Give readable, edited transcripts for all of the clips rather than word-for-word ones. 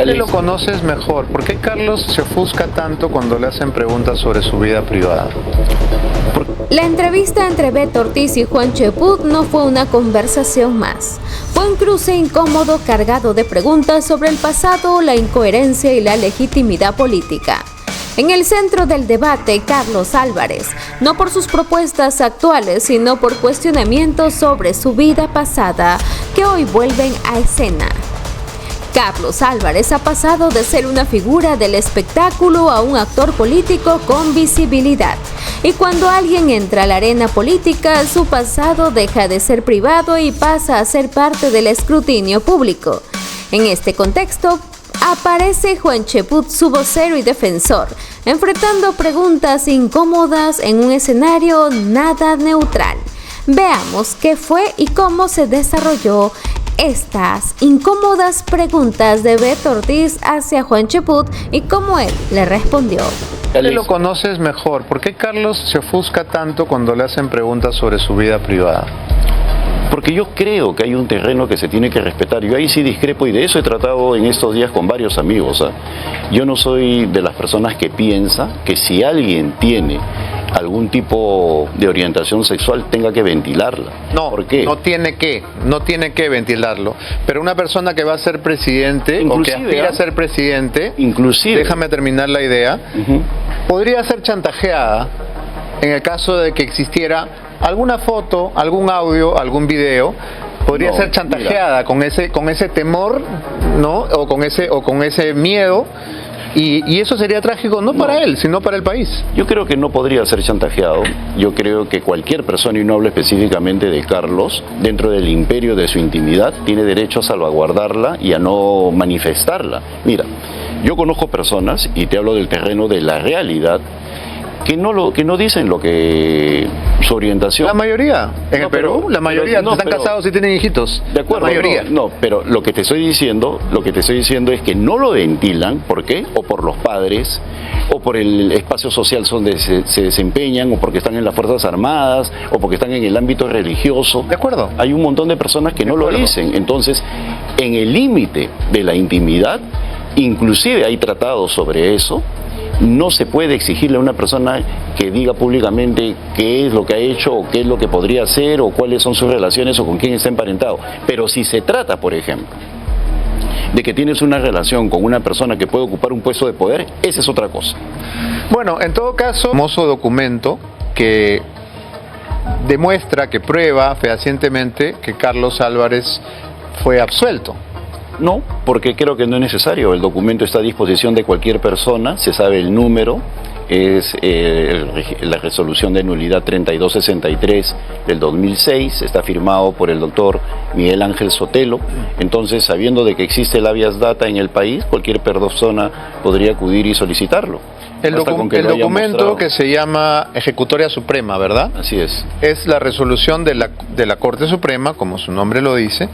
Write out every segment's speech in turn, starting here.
Tú lo conoces mejor. ¿Por qué Carlos se ofusca tanto cuando le hacen preguntas sobre su vida privada? La entrevista entre Beto Ortiz y Juan Cheput no fue una conversación más. Fue un cruce incómodo cargado de preguntas sobre el pasado, la incoherencia y la legitimidad política. En el centro del debate, Carlos Álvarez, no por sus propuestas actuales, sino por cuestionamientos sobre su vida pasada, que hoy vuelven a escena. Carlos Álvarez ha pasado de ser una figura del espectáculo a un actor político con visibilidad. Y cuando alguien entra a la arena política, su pasado deja de ser privado y pasa a ser parte del escrutinio público. En este contexto, aparece Juan Cheput, su vocero y defensor, enfrentando preguntas incómodas en un escenario nada neutral. Veamos qué fue y cómo se desarrolló estas incómodas preguntas de Beto Ortiz hacia Juan Cheput y cómo él le respondió. Tú lo conoces mejor. ¿Por qué Carlos se ofusca tanto cuando le hacen preguntas sobre su vida privada? Porque yo creo que hay un terreno que se tiene que respetar. Yo ahí sí discrepo y de eso he tratado en estos días con varios amigos. Yo no soy de las personas que piensa que si alguien tiene algún tipo de orientación sexual tenga que ventilarla. No, ¿por qué? No tiene que ventilarlo. Pero una persona que va a ser presidente o que aspira a ser presidente, déjame terminar la idea, podría ser chantajeada en el caso de que existiera alguna foto, algún audio, algún video. Podría ser chantajeada con ese temor, ¿no? O con ese miedo. Y eso sería trágico no para él, sino para el país. Yo creo que no podría ser chantajeado. Yo creo que cualquier persona, y no hablo específicamente de Carlos, dentro del imperio de su intimidad, tiene derecho a salvaguardarla y a no manifestarla. Mira, yo conozco personas, y te hablo del terreno de la realidad, que no dicen lo que su orientación. La mayoría en el Perú, la mayoría están casados y tienen hijitos. De acuerdo. La mayoría. No, pero lo que te estoy diciendo es que no lo ventilan. ¿Por qué? O por los padres, o por el espacio social donde se desempeñan, o porque están en las Fuerzas Armadas, o porque están en el ámbito religioso. De acuerdo. Hay un montón de personas que no lo dicen. Entonces, en el límite de la intimidad, inclusive hay tratados sobre eso. No se puede exigirle a una persona que diga públicamente qué es lo que ha hecho o qué es lo que podría hacer o cuáles son sus relaciones o con quién está emparentado. Pero si se trata, por ejemplo, de que tienes una relación con una persona que puede ocupar un puesto de poder, esa es otra cosa. Bueno, en todo caso, famoso documento que demuestra, que prueba fehacientemente que Carlos Álvarez fue absuelto. No, porque creo que no es necesario. El documento está a disposición de cualquier persona, se sabe el número, es la resolución de nulidad 3263 del 2006, está firmado por el doctor Miguel Ángel Sotelo. Entonces, sabiendo de que existe el habeas data en el país, cualquier persona podría acudir y solicitarlo. El documento que se llama Ejecutoria Suprema, ¿verdad? Así es. Es la resolución de la Corte Suprema, como su nombre lo dice,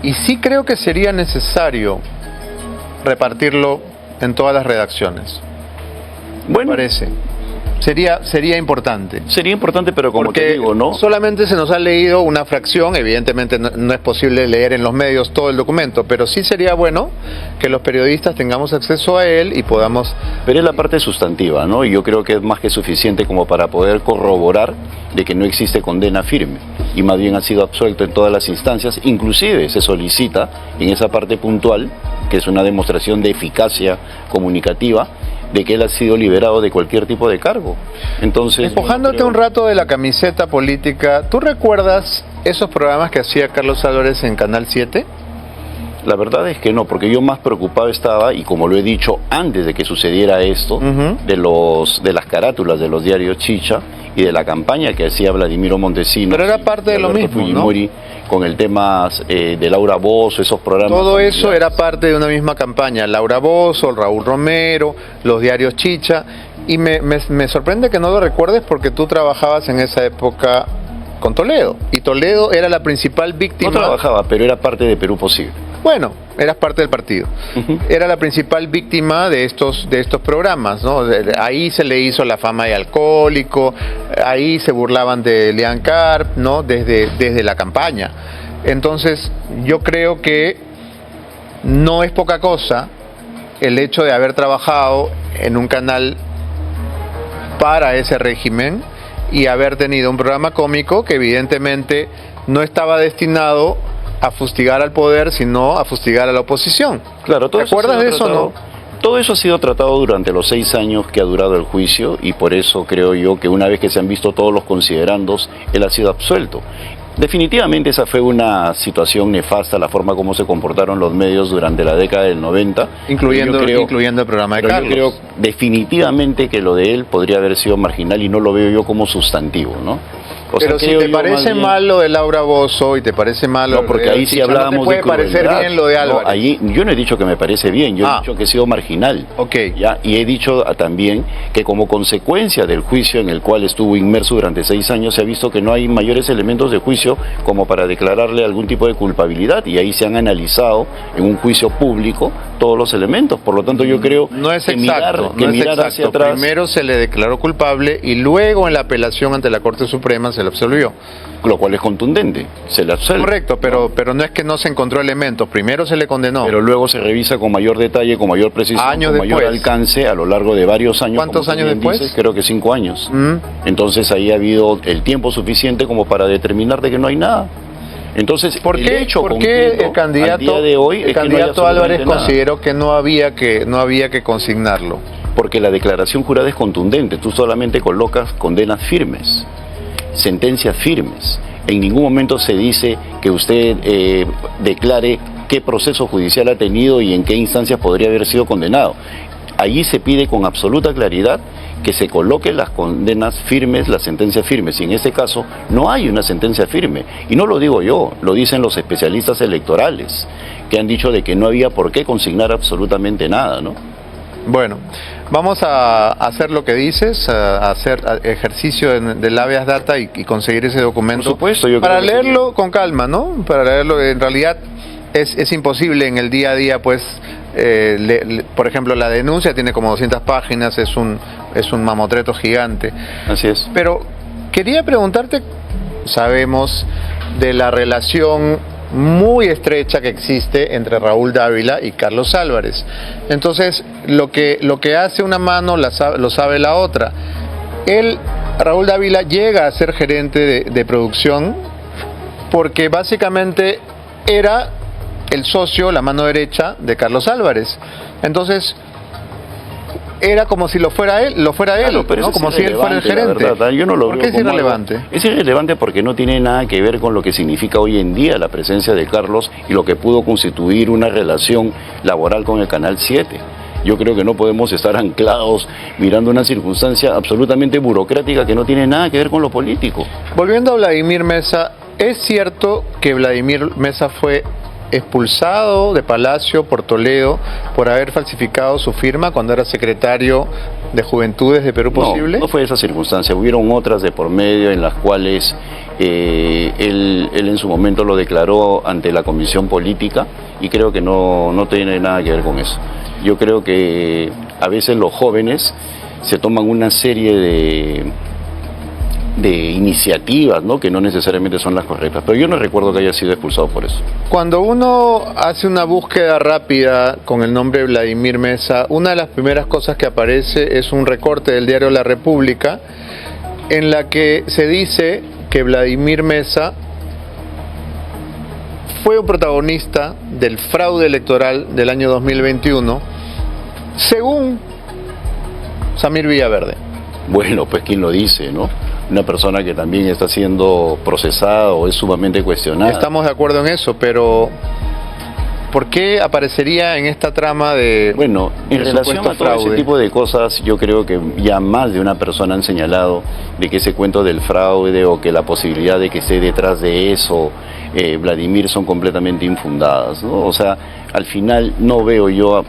y sí creo que sería necesario repartirlo en todas las redacciones. Bueno, me parece. Sería importante. Sería importante, pero como te digo, ¿no? Solamente se nos ha leído una fracción, evidentemente no es posible leer en los medios todo el documento, pero sí sería bueno que los periodistas tengamos acceso a él y podamos... Pero es la parte sustantiva, ¿no? Y yo creo que es más que suficiente como para poder corroborar de que no existe condena firme y más bien ha sido absuelto en todas las instancias. Inclusive se solicita en esa parte puntual, que es una demostración de eficacia comunicativa, de que él ha sido liberado de cualquier tipo de cargo. Entonces, despojándote un rato de la camiseta política, ¿tú recuerdas esos programas que hacía Carlos Álvarez en Canal 7? La verdad es que no, porque yo más preocupado estaba, y como lo he dicho antes de que sucediera esto, de las carátulas de los diarios Chicha y de la campaña que hacía Vladimiro Montesinos. Pero era parte de lo mismo, Fujimori, ¿no? Con el tema de Laura Bozzo, esos programas. Todo eso era parte de una misma campaña. Laura Bozzo, Raúl Romero, los diarios Chicha. Y me sorprende que no lo recuerdes porque tú trabajabas en esa época con Toledo. Y Toledo era la principal víctima. No trabajaba, pero era parte de Perú Posible. Bueno, eras parte del partido. Era la principal víctima de estos programas, ¿no? Ahí se le hizo la fama de alcohólico, ahí se burlaban de Leán Carp, ¿no? Desde la campaña. Entonces, yo creo que no es poca cosa el hecho de haber trabajado en un canal para ese régimen y haber tenido un programa cómico que evidentemente no estaba destinado a fustigar al poder, sino a fustigar a la oposición. Claro, ¿te acuerdas de eso, no? Todo eso ha sido tratado durante los 6 años que ha durado el juicio y por eso creo yo que una vez que se han visto todos los considerandos, él ha sido absuelto. Definitivamente esa fue una situación nefasta, la forma como se comportaron los medios durante la década del 90. Incluyendo el programa de Carlos. Yo creo definitivamente que lo de él podría haber sido marginal y no lo veo yo como sustantivo, ¿no? Pero si te parece mal lo de Laura Bozzo y te parece mal lo de... No, porque ahí sí hablábamos de crueldad. ¿Te puede parecer bien lo de Álvarez? No, allí, yo no he dicho que me parece bien, yo he dicho que he sido marginal. Ok. ¿Ya? Y he dicho también que como consecuencia del juicio en el cual estuvo inmerso durante 6 años, se ha visto que no hay mayores elementos de juicio como para declararle algún tipo de culpabilidad y ahí se han analizado en un juicio público todos los elementos. Por lo tanto, yo creo que mirar hacia atrás... Primero se le declaró culpable y luego en la apelación ante la Corte Suprema se le absolvió. Lo cual es contundente, se le absuelve. Correcto, pero no es que no se encontró elementos, primero se le condenó. Pero luego se revisa con mayor detalle, con mayor precisión, con mayor alcance a lo largo de varios años. ¿Cuántos años después? Dices, creo que 5 años. Entonces ahí ha habido el tiempo suficiente como para determinar de que no hay nada. Entonces, ¿por qué el candidato, de hoy el candidato Álvarez consideró que no había que consignarlo? Porque la declaración jurada es contundente, tú solamente colocas condenas firmes, sentencias firmes. En ningún momento se dice que usted declare qué proceso judicial ha tenido y en qué instancias podría haber sido condenado. Allí se pide con absoluta claridad que se coloquen las condenas firmes, las sentencias firmes, y en este caso no hay una sentencia firme. Y no lo digo yo, lo dicen los especialistas electorales, que han dicho de que no había por qué consignar absolutamente nada, ¿no? Bueno, vamos a hacer lo que dices, a hacer ejercicio del habeas data y conseguir ese documento. Por supuesto, yo para leerlo con calma, ¿no? Para leerlo, en realidad es imposible en el día a día, pues, por ejemplo, la denuncia tiene como 200 páginas, es un mamotreto gigante. Así es. Pero quería preguntarte, sabemos de la relación muy estrecha que existe entre Raúl Dávila y Carlos Álvarez. Entonces, lo que hace una mano lo sabe la otra. Raúl Dávila llega a ser gerente de producción porque básicamente era el socio, la mano derecha de Carlos Álvarez. Entonces, era como si lo fuera él, claro, pero ¿no? Como si él fuera el gerente. Verdad, yo no lo ¿Por qué es irrelevante? Es irrelevante porque no tiene nada que ver con lo que significa hoy en día la presencia de Carlos y lo que pudo constituir una relación laboral con el Canal 7. Yo creo que no podemos estar anclados mirando una circunstancia absolutamente burocrática que no tiene nada que ver con lo político. Volviendo a Vladimir Mesa, ¿es cierto que Vladimir Mesa fue expulsado de Palacio por Toledo por haber falsificado su firma cuando era secretario de Juventudes de Perú Posible? No fue esa circunstancia, hubieron otras de por medio en las cuales él en su momento lo declaró ante la comisión política y creo que no tiene nada que ver con eso. Yo creo que a veces los jóvenes se toman una serie de iniciativas, ¿no?, que no necesariamente son las correctas, pero yo no recuerdo que haya sido expulsado por eso. Cuando uno hace una búsqueda rápida con el nombre Vladimir Mesa, una de las primeras cosas que aparece es un recorte del diario La República en la que se dice que Vladimir Mesa fue un protagonista del fraude electoral del año 2021 según Samir Villaverde. Bueno, pues quién lo dice, ¿no? Una persona que también está siendo procesada o es sumamente cuestionada. Estamos de acuerdo en eso, pero ¿por qué aparecería en esta trama de... Bueno, en relación a todo ese tipo de cosas, yo creo que ya más de una persona han señalado de que ese cuento del fraude o que la posibilidad de que esté detrás de eso Vladimir son completamente infundadas, ¿no? O sea, al final no veo yo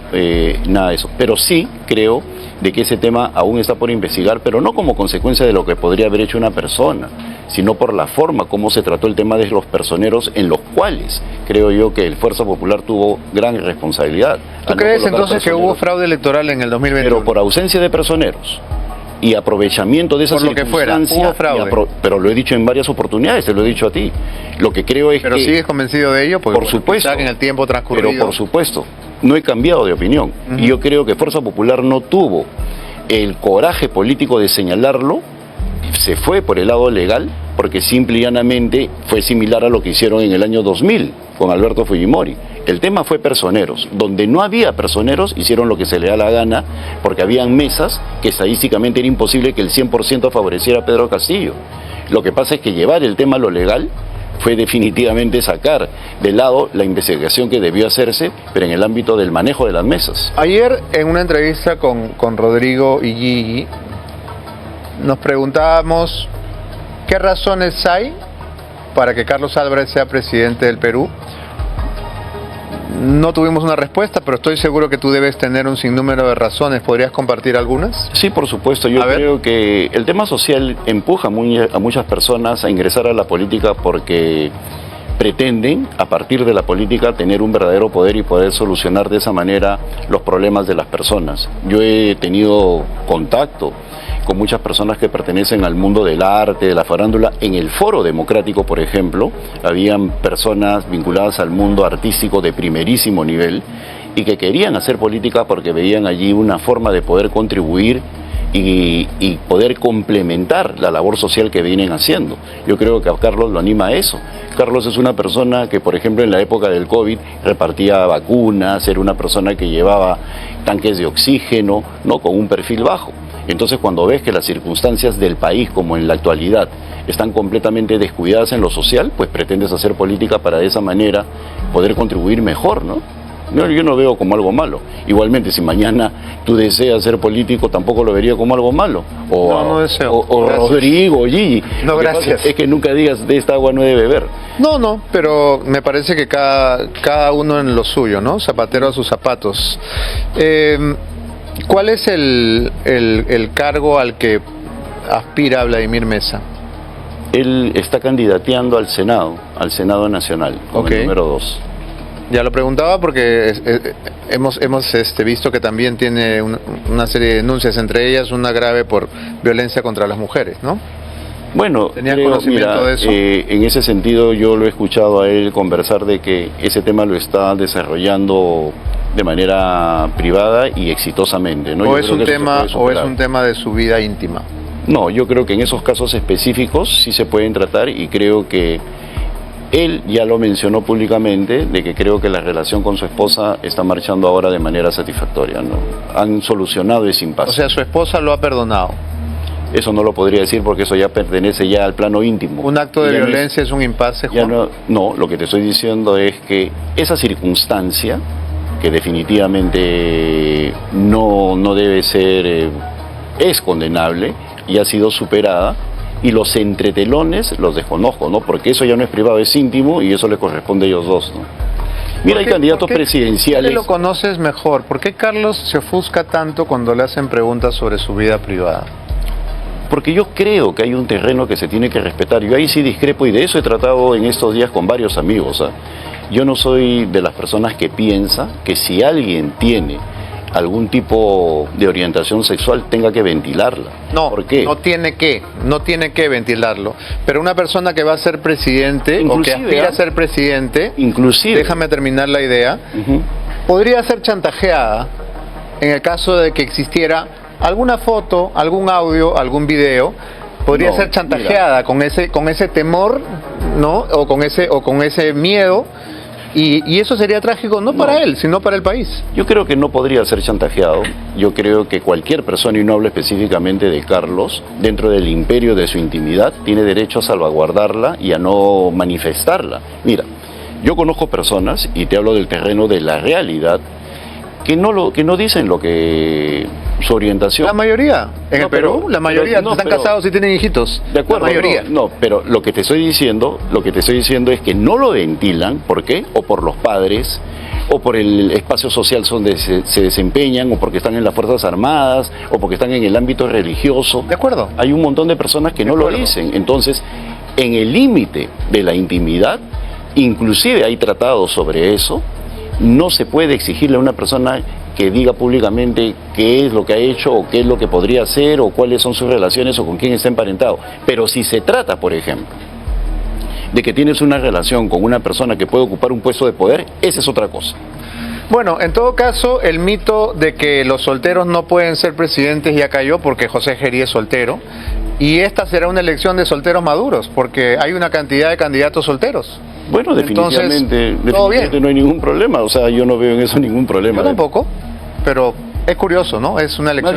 nada de eso, pero sí creo de que ese tema aún está por investigar, pero no como consecuencia de lo que podría haber hecho una persona, sino por la forma como se trató el tema de los personeros, en los cuales creo yo que el Fuerza Popular tuvo gran responsabilidad. ¿Tú crees entonces que hubo fraude electoral en el 2021? Pero por ausencia de personeros y aprovechamiento de esas circunstancias, hubo fraude. Pero lo he dicho en varias oportunidades, te lo he dicho a ti. Lo que creo es ¿Pero que... sigues convencido de ello? Porque por supuesto. En el tiempo transcurrido... Pero por supuesto. no he cambiado de opinión. Y yo creo que Fuerza Popular no tuvo el coraje político de señalarlo, se fue por el lado legal, porque simple y llanamente fue similar a lo que hicieron en el año 2000 con Alberto Fujimori. El tema fue personeros. Donde no había personeros, hicieron lo que se le da la gana, porque habían mesas que estadísticamente era imposible que el 100% favoreciera a Pedro Castillo. Lo que pasa es que llevar el tema a lo legal fue definitivamente sacar de lado la investigación que debió hacerse, pero en el ámbito del manejo de las mesas. Ayer, en una entrevista con Rodrigo y Gigi, nos preguntábamos qué razones hay para que Carlos Álvarez sea presidente del Perú. No tuvimos una respuesta, pero estoy seguro que tú debes tener un sinnúmero de razones. ¿Podrías compartir algunas? Sí, por supuesto. Yo creo que el tema social empuja a muchas personas a ingresar a la política porque pretenden, a partir de la política, tener un verdadero poder y poder solucionar de esa manera los problemas de las personas. Yo he tenido contacto con muchas personas que pertenecen al mundo del arte, de la farándula. En el Foro Democrático, por ejemplo, habían personas vinculadas al mundo artístico de primerísimo nivel y que querían hacer política porque veían allí una forma de poder contribuir y poder complementar la labor social que vienen haciendo. Yo creo que a Carlos lo anima a eso. Carlos es una persona que, por ejemplo, en la época del COVID repartía vacunas, era una persona que llevaba tanques de oxígeno, ¿no?, con un perfil bajo. Entonces, cuando ves que las circunstancias del país, como en la actualidad, están completamente descuidadas en lo social, pues pretendes hacer política para de esa manera poder contribuir mejor, ¿no? Yo no veo como algo malo. Igualmente, si mañana tú deseas ser político, tampoco lo vería como algo malo. No deseo. O Rodrigo, o Gigi. No, gracias. Es que nunca digas, de esta agua no he de beber. No, pero me parece que cada uno en lo suyo, ¿no? Zapatero a sus zapatos. ¿Cuál es el cargo al que aspira Vladimir Mesa? Él está candidateando al Senado Nacional, como el número 2. Ya lo preguntaba porque hemos visto que también tiene una serie de denuncias, entre ellas una grave por violencia contra las mujeres, ¿no? Bueno, ¿Tenía conocimiento de eso? En ese sentido yo lo he escuchado a él conversar de que ese tema lo está desarrollando de manera privada y exitosamente, ¿no? ¿O es un tema de su vida íntima? No, yo creo que en esos casos específicos sí se pueden tratar y creo que él ya lo mencionó públicamente, de que creo que la relación con su esposa está marchando ahora de manera satisfactoria, ¿no? Han solucionado ese impasse. O sea, su esposa lo ha perdonado. Eso no lo podría decir porque eso ya pertenece ya al plano íntimo. ¿Un acto de violencia es un impasse, Juan? No, lo que te estoy diciendo es que esa circunstancia, que definitivamente no debe ser, es condenable y ha sido superada, y los entretelones los desconozco, ¿no? Porque eso ya no es privado, es íntimo y eso le corresponde a ellos dos, ¿no? Mira, hay candidatos presidenciales. ¿Por qué lo conoces mejor? ¿Por qué Carlos se ofusca tanto cuando le hacen preguntas sobre su vida privada? Porque yo creo que hay un terreno que se tiene que respetar. Yo ahí sí discrepo y de eso he tratado en estos días con varios amigos, ¿eh? Yo no soy de las personas que piensa que si alguien tiene algún tipo de orientación sexual tenga que ventilarla. No, ¿por qué? No tiene que ventilarlo. Pero una persona que va a ser presidente, inclusive, o que aspira a ser presidente, inclusive, déjame terminar la idea, podría ser chantajeada en el caso de que existiera alguna foto, algún audio, algún video, podría ser chantajeada con ese temor, ¿no? O con ese miedo. Y eso sería trágico no para él, sino para el país. Yo creo que no podría ser chantajeado. Yo creo que cualquier persona, y no hablo específicamente de Carlos, dentro del imperio de su intimidad, tiene derecho a salvaguardarla y a no manifestarla. Mira, yo conozco personas, y te hablo del terreno de la realidad, que no dicen lo que su orientación. La mayoría, en el Perú, la mayoría están casados y tienen hijitos. De acuerdo, la mayoría. No, pero lo que te estoy diciendo es que no lo ventilan, ¿por qué? O por los padres, o por el espacio social donde se desempeñan, o porque están en las Fuerzas Armadas, o porque están en el ámbito religioso. De acuerdo. Hay un montón de personas que no lo dicen. Entonces, en el límite de la intimidad, inclusive hay tratados sobre eso, no se puede exigirle a una persona que diga públicamente qué es lo que ha hecho o qué es lo que podría hacer o cuáles son sus relaciones o con quién está emparentado. Pero si se trata, por ejemplo, de que tienes una relación con una persona que puede ocupar un puesto de poder, esa es otra cosa. Bueno, en todo caso, el mito de que los solteros no pueden ser presidentes ya cayó porque José Gerí es soltero. Y esta será una elección de solteros maduros, porque hay una cantidad de candidatos solteros. Bueno, definitivamente, todo bien. No hay ningún problema, o sea, yo no veo en eso ningún problema. Yo tampoco, pero es curioso, ¿no? Es una elección.